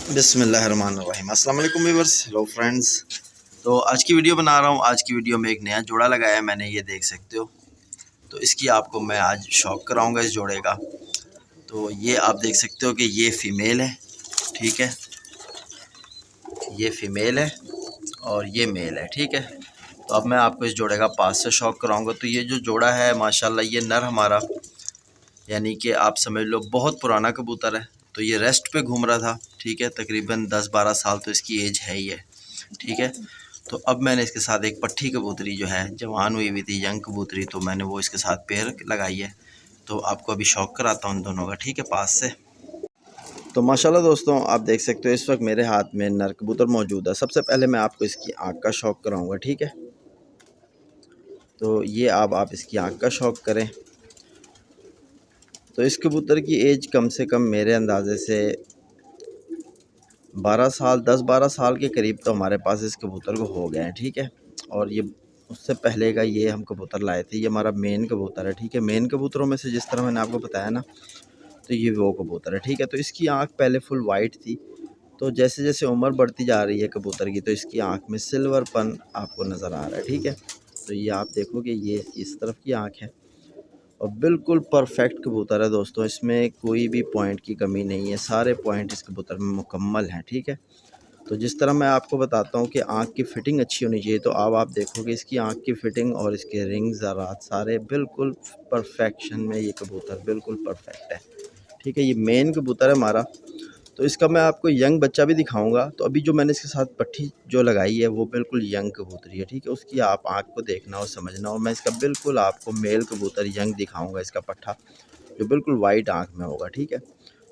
बिस्मिल्लाहिर्रहमानिर्रहीम। अस्सलाम वालेकुम व्यूअर्स, हेलो फ्रेंड्स। तो आज की वीडियो बना रहा हूँ। आज की वीडियो में एक नया जोड़ा लगाया है मैंने, ये देख सकते हो। तो इसकी आपको मैं आज शौक कराऊंगा इस जोड़े का। तो ये आप देख सकते हो कि ये फ़ीमेल है, ठीक है। ये फ़ीमेल है और ये मेल है, ठीक है। तो अब मैं आपको इस जोड़े का पास से शौक कराऊँगा। तो ये जो जोड़ा है माशाल्लाह, ये नर हमारा, यानी कि आप समझ लो बहुत पुराना कबूतर है। तो ये रेस्ट पे घूम रहा था, ठीक है। तकरीबन 10-12 साल तो इसकी एज है ही है, ठीक है। तो अब मैंने इसके साथ एक पट्ठी कबूतरी जो है जवान हुई हुई थी, यंग कबूतरी, तो मैंने वो इसके साथ पेयर लगाई है। तो आपको अभी शौक कराता हूँ उन दोनों का, ठीक है, पास से। तो माशाल्लाह दोस्तों, आप देख सकते हो इस वक्त मेरे हाथ में नर कबूतर मौजूद है। सबसे पहले मैं आपको इसकी आँख का शौक कराऊँगा, ठीक है। तो ये आप इसकी आँख का शौक करें। तो इस कबूतर की एज कम से कम मेरे अंदाज़े से 12 साल, 10-12 साल के करीब तो हमारे पास इस कबूतर को हो गए हैं, ठीक है। और ये उससे पहले का ये हम कबूतर लाए थे, ये हमारा मेन कबूतर है, ठीक है। मेन कबूतरों में से जिस तरह मैंने आपको बताया ना, तो ये वो कबूतर है, ठीक है। तो इसकी आँख पहले फुल वाइट थी। तो जैसे जैसे उम्र बढ़ती जा रही है कबूतर की, तो इसकी आँख में सिल्वरपन आपको नज़र आ रहा है, ठीक है। तो ये आप देखोगे, ये इस तरफ की आँख है और बिल्कुल परफेक्ट कबूतर है दोस्तों। इसमें कोई भी पॉइंट की कमी नहीं है, सारे पॉइंट इस कबूतर में मुकम्मल हैं, ठीक है। तो जिस तरह मैं आपको बताता हूँ कि आँख की फ़िटिंग अच्छी होनी चाहिए, तो अब आप देखोगे इसकी आँख की फ़िटिंग और इसके रिंग ज़रात सारे बिल्कुल परफेक्शन में, ये कबूतर बिल्कुल परफेक्ट है, ठीक है। ये मेन कबूतर है हमारा। तो इसका मैं आपको यंग बच्चा भी दिखाऊंगा। तो अभी जो मैंने इसके साथ पट्टी जो लगाई है वो बिल्कुल यंग कबूतरी है, ठीक है। उसकी आप आँख को देखना और समझना, और मैं इसका बिल्कुल आपको मेल कबूतर यंग दिखाऊंगा, इसका पट्ठा जो बिल्कुल वाइट आँख में होगा, ठीक है।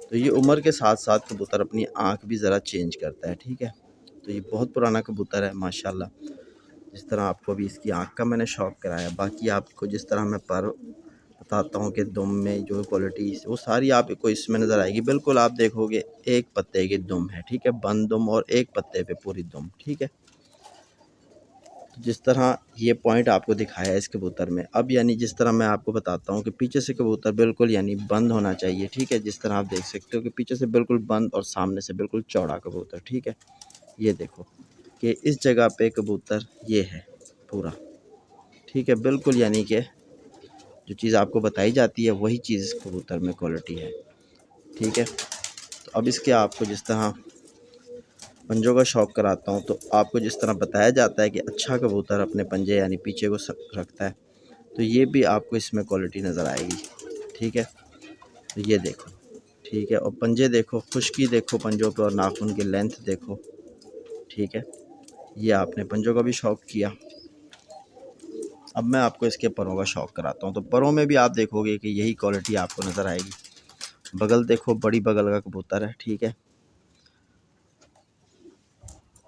तो ये उम्र के साथ साथ कबूतर अपनी आँख भी ज़रा चेंज करता है, ठीक है। तो ये बहुत पुराना कबूतर है माशाल्लाह। जिस तरह आपको अभी इसकी आँख का मैंने शौक कराया, बाकी आपको जिस तरह मैं पर बताता हूँ कि दुम में जो क्वालिटी वो सारी आपको इसमें नज़र आएगी। बिल्कुल आप देखोगे एक पत्ते की दुम है, ठीक है, बंद दुम और एक पत्ते पे पूरी दुम, ठीक है। तो जिस तरह ये पॉइंट आपको दिखाया है इस कबूतर में, अब यानी जिस तरह मैं आपको बताता हूँ कि पीछे से कबूतर बिल्कुल यानी बंद होना चाहिए, ठीक है। जिस तरह आप देख सकते हो कि पीछे से बिल्कुल बंद और सामने से बिल्कुल चौड़ा कबूतर, ठीक है। ये देखो कि इस जगह पे कबूतर ये है पूरा, ठीक है, बिल्कुल यानी कि जो चीज़ आपको बताई जाती है वही चीज़ इस कबूतर में क्वालिटी है, ठीक है। तो अब इसके आपको जिस तरह पंजों का शौक कराता हूँ, तो आपको जिस तरह बताया जाता है कि अच्छा कबूतर अपने पंजे यानी पीछे को रखता है, तो ये भी आपको इसमें क्वालिटी नज़र आएगी, ठीक है। तो ये देखो, ठीक है, और पंजे देखो, खुश्की देखो पंजों पे, और नाखून की लेंथ देखो, ठीक है। ये आपने पंजों का भी शौक किया। अब मैं आपको इसके परों का शौक कराता हूँ। तो परों में भी आप देखोगे कि यही क्वालिटी आपको नज़र आएगी। बगल देखो, बड़ी बगल का कबूतर है, ठीक है।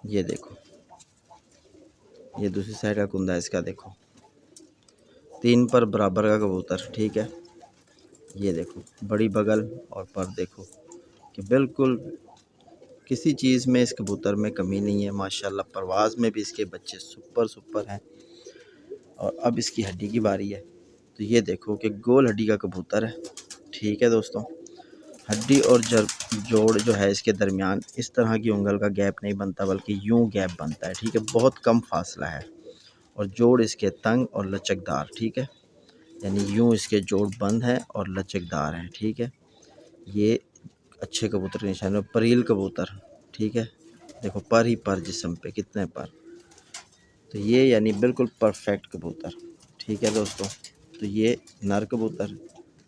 ये देखो, ये दूसरी साइड का कुंदा है इसका, देखो 3 पर बराबर का कबूतर, ठीक है। ये देखो बड़ी बगल और पर देखो कि बिल्कुल किसी चीज़ में इस कबूतर में कमी नहीं है माशाल्लाह। परवाज़ में भी इसके बच्चे सुपर हैं। और अब इसकी हड्डी की बारी है। तो ये देखो कि गोल हड्डी का कबूतर है, ठीक है दोस्तों। हड्डी और जोड़ जो है इसके दरमियान इस तरह की उंगल का गैप नहीं बनता, बल्कि यूं गैप बनता है, ठीक है। बहुत कम फासला है। और जोड़ इसके तंग और लचकदार, ठीक है, यानी यूं इसके जोड़ बंद है और लचकदार हैं, ठीक है। ये अच्छे कबूतर के निशान है। परील कबूतर, ठीक है, देखो पर ही पर जिस्म पे कितने पर। तो ये यानी बिल्कुल परफेक्ट कबूतर, ठीक है दोस्तों। तो ये नर कबूतर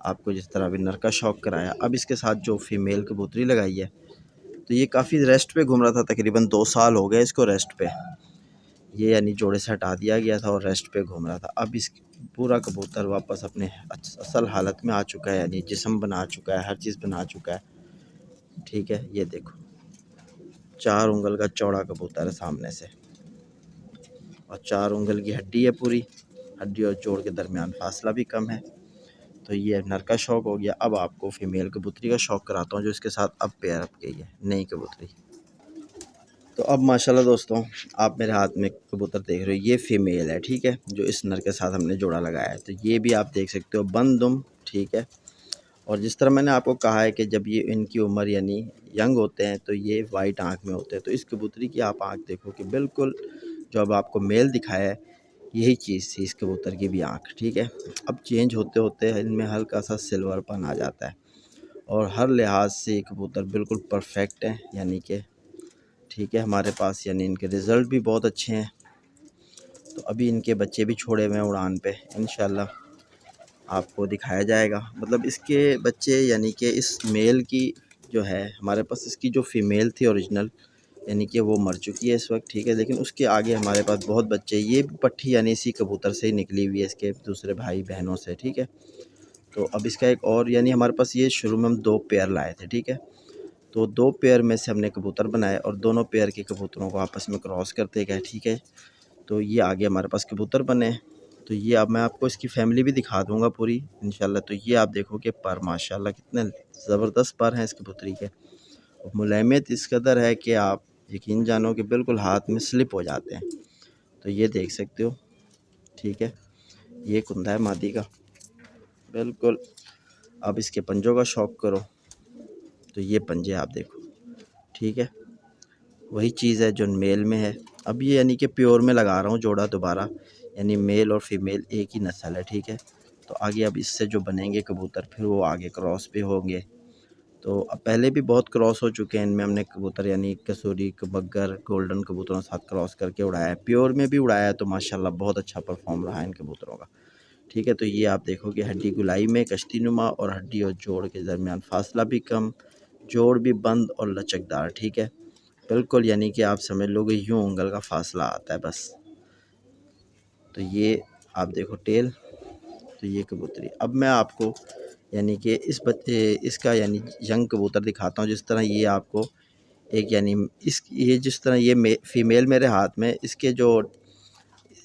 आपको जिस तरह अभी नर का शौक कराया, अब इसके साथ जो फीमेल कबूतरी लगाई है, तो ये काफ़ी रेस्ट पे घूम रहा था। तकरीबन 2 साल हो गए इसको रेस्ट पे। ये यानी जोड़े से हटा दिया गया था और रेस्ट पे घूम रहा था। अब इस पूरा कबूतर वापस अपने असल हालत में आ चुका है, यानी जिस्म बना चुका है, हर चीज़ बना चुका है, ठीक है। ये देखो 4 उंगल का चौड़ा कबूतर है सामने से, और 4 उंगल की हड्डी है पूरी। हड्डी और जोड़ के दरमियान फासला भी कम है। तो ये नर का शौक हो गया। अब आपको फीमेल कबूतरी का शौक कराता हूँ, जो इसके साथ अब पेयर अप गई है, नई कबूतरी। तो अब माशाल्लाह दोस्तों, आप मेरे हाथ में कबूतर देख रहे हो, ये फ़ीमेल है, ठीक है, जो इस नर के साथ हमने जोड़ा लगाया है। तो ये भी आप देख सकते हो बंद दुम, ठीक है। और जिस तरह मैंने आपको कहा है कि जब ये इनकी उम्र यानी यंग होते हैं तो ये वाइट आँख में होते हैं। तो इस कबूतरी की आप आँख देखो कि बिल्कुल जो अब आपको मेल दिखाया है यही चीज़ थी इस कबूतर की भी आँख, ठीक है। अब चेंज होते होते इनमें हल्का सा सिल्वरपन आ जाता है और हर लिहाज से ये कबूतर बिल्कुल परफेक्ट है, यानी कि ठीक है हमारे पास, यानी इनके रिज़ल्ट भी बहुत अच्छे हैं। तो अभी इनके बच्चे भी छोड़े हुए हैं उड़ान पे, इंशाल्लाह आपको दिखाया जाएगा। मतलब इसके बच्चे यानी कि इस मेल की जो है हमारे पास, इसकी जो फ़ीमेल थी ओरिजिनल, यानी कि वो मर चुकी है इस वक्त, ठीक है। लेकिन उसके आगे हमारे पास बहुत बच्चे, ये पट्ठी यानी इसी कबूतर से ही निकली हुई है इसके दूसरे भाई बहनों से, ठीक है। तो अब इसका एक और, यानी हमारे पास ये शुरू में हम 2 पेयर लाए थे, ठीक है। तो 2 पेयर में से हमने कबूतर बनाए और दोनों पेयर के कबूतरों को आपस में क्रॉस करते गए, ठीक है। तो ये आगे हमारे पास कबूतर बने। तो ये अब मैं आपको इसकी फ़ैमिली भी दिखा दूँगा पूरी इंशाल्लाह। तो ये आप देखो कि पर माशाल्लाह कितने ज़बरदस्त पर हैं इस कबूतरी के। और मुलायमियत इस कदर है कि आप यकीन जानो कि बिल्कुल हाथ में स्लिप हो जाते हैं। तो ये देख सकते हो, ठीक है। ये कुंदा है मादी का, बिल्कुल। अब इसके पंजों का शौक़ करो तो ये पंजे आप देखो, ठीक है। वही चीज़ है जो मेल में है। अब ये यानी कि प्योर में लगा रहा हूँ जोड़ा दोबारा, यानी मेल और फीमेल एक ही नस्ल है, ठीक है। तो आगे अब इससे जो बनेंगे कबूतर फिर वो आगे क्रॉस पे होंगे। तो अब पहले भी बहुत क्रॉस हो चुके हैं इनमें, हमने कबूतर यानी कसूरी, बग्गर, गोल्डन कबूतरों के साथ क्रॉस करके उड़ाया है, प्योर में भी उड़ाया है। तो माशाल्लाह बहुत अच्छा परफॉर्म रहा है इन कबूतरों का, ठीक है। तो ये आप देखो कि हड्डी गुलाई में कश्ती नुमा और हड्डी और जोड़ के दरमियान फासला भी कम, जोड़ भी बंद और लचकदार, ठीक है। बिल्कुल यानी कि आप समझ लो कि यूँ उंगल का फासला आता है बस। तो ये आप देखो टेल, तो ये कबूतरी। अब मैं आपको यानी कि इसका यानी यंग कबूतर दिखाता हूँ। जिस तरह ये आपको एक यानी ये जिस तरह ये फीमेल मेरे हाथ में, इसके जो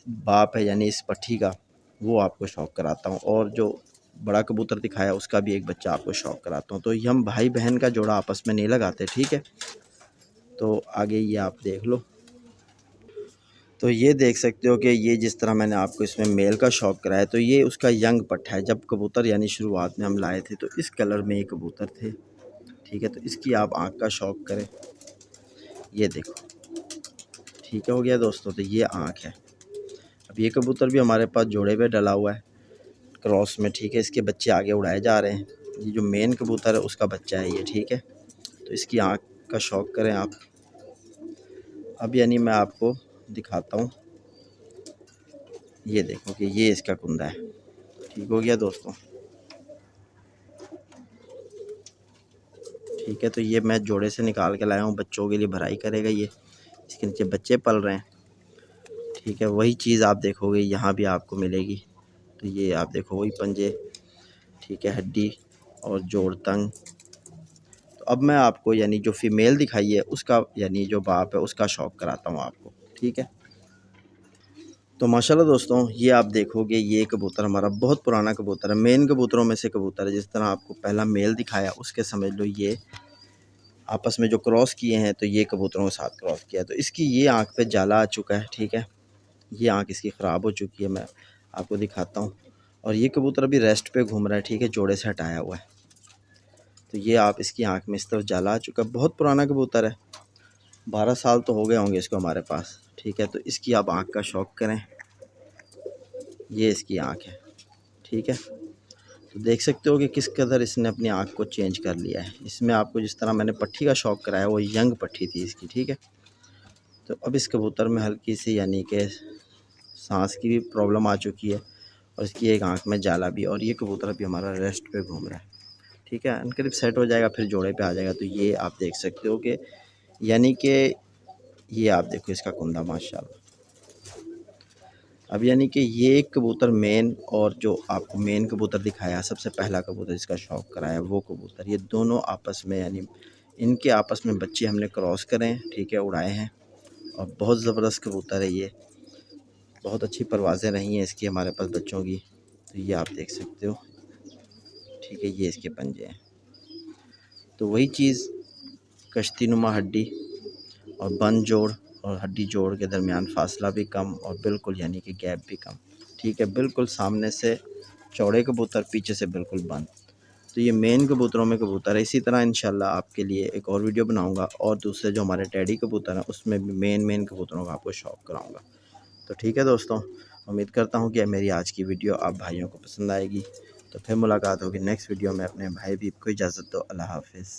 बाप है यानी इस पट्ठी का, वो आपको शौक़ कराता हूँ। और जो बड़ा कबूतर दिखाया उसका भी एक बच्चा आपको शौक़ कराता हूँ। तो ये हम भाई बहन का जोड़ा आपस में नहीं लगाते, ठीक है। तो आगे ये आप देख लो। तो ये देख सकते हो कि ये जिस तरह मैंने आपको इसमें मेल का शौक़ कराया, तो ये उसका यंग पट्ठा है। जब कबूतर यानी शुरुआत में हम लाए थे तो इस कलर में ये कबूतर थे, ठीक है। तो इसकी आप आँख का शौक़ करें, ये देखो, ठीक है। हो गया दोस्तों, तो ये आँख है। अब ये कबूतर भी हमारे पास जोड़े पे डला हुआ है क्रॉस में, ठीक है। इसके बच्चे आगे उड़ाए जा रहे हैं। ये जो मेन कबूतर है उसका बच्चा है ये, ठीक है। तो इसकी आँख का शौक़ करें आप। अब यानी मैं आपको दिखाता हूँ, ये देखो कि ये इसका कुंदा है, ठीक हो गया दोस्तों, ठीक है। तो ये मैं जोड़े से निकाल के लाया हूँ, बच्चों के लिए भराई करेगा ये, इसके नीचे बच्चे पल रहे हैं, ठीक है। वही चीज़ आप देखोगे यहाँ भी आपको मिलेगी। तो ये आप देखो वही पंजे, ठीक है, हड्डी और जोड़ तंग। तो अब मैं आपको यानी जो फीमेल दिखाई है उसका यानी जो बाप है उसका शौक़ कराता हूँ आपको, ठीक है। तो माशाल्लाह दोस्तों, ये आप देखोगे ये कबूतर हमारा बहुत पुराना कबूतर है, मेन कबूतरों में से कबूतर है। जिस तरह आपको पहला मेल दिखाया उसके समझ लो ये आपस में जो क्रॉस किए हैं, तो ये कबूतरों के साथ क्रॉस किया। तो इसकी ये आँख पे जाला आ चुका है, ठीक है। ये आँख इसकी ख़राब हो चुकी है, मैं आपको दिखाता हूँ। और ये कबूतर अभी रेस्ट पे घूम रहा है, ठीक है, जोड़े से हटाया हुआ है। तो ये आप इसकी आँख में इस तरफ जाला आ चुका है। बहुत पुराना कबूतर है, 12 साल तो हो गए होंगे इसको हमारे पास, ठीक है। तो इसकी आप आँख का शौक़ करें, ये इसकी आँख है, ठीक है। तो देख सकते हो कि किस कदर इसने अपनी आँख को चेंज कर लिया है। इसमें आपको जिस तरह मैंने पट्ठी का शौक़ कराया वो यंग पट्ठी थी इसकी, ठीक है। तो अब इस कबूतर में हल्की सी यानी कि सांस की भी प्रॉब्लम आ चुकी है और इसकी एक आँख में जाला भी, और ये कबूतर अभी हमारा रेस्ट पे घूम रहा है, ठीक है। अनकरीब सेट हो जाएगा फिर जोड़े पे आ जाएगा। तो ये आप देख सकते हो कि यानी कि ये आप देखो इसका कुंदा माशाल्लाह। अब यानी कि ये एक कबूतर मेन, और जो आपको मेन कबूतर दिखाया सबसे पहला कबूतर जिसका शौक़ कराया वो कबूतर, ये दोनों आपस में यानी इनके आपस में बच्चे हमने क्रॉस करे हैं, ठीक है, उड़ाए हैं। और बहुत ज़बरदस्त कबूतर है ये, बहुत अच्छी परवाज़ें रही हैं इसकी हमारे पास बच्चों की। तो ये आप देख सकते हो, ठीक है, ये इसके पंजे हैं। तो वही चीज़ कश्ती नुमा हड्डी और बंद जोड़ और हड्डी जोड़ के दरमियान फासला भी कम और बिल्कुल यानी कि गैप भी कम, ठीक है। बिल्कुल सामने से चौड़े कबूतर, पीछे से बिल्कुल बंद। तो ये मेन कबूतरों में कबूतर है। इसी तरह इंशाल्लाह आपके लिए एक और वीडियो बनाऊंगा और दूसरे जो हमारे टैडी कबूतर हैं उसमें भी मेन कबूतरों का आपको शौक कराऊंगा। तो ठीक है दोस्तों, उम्मीद करता हूँ कि मेरी आज की वीडियो आप भाइयों को पसंद आएगी। तो फिर मुलाकात होगी नेक्स्ट वीडियो में। अपने भाई भी को इजाज़त दो। अल्लाह हाफिज़।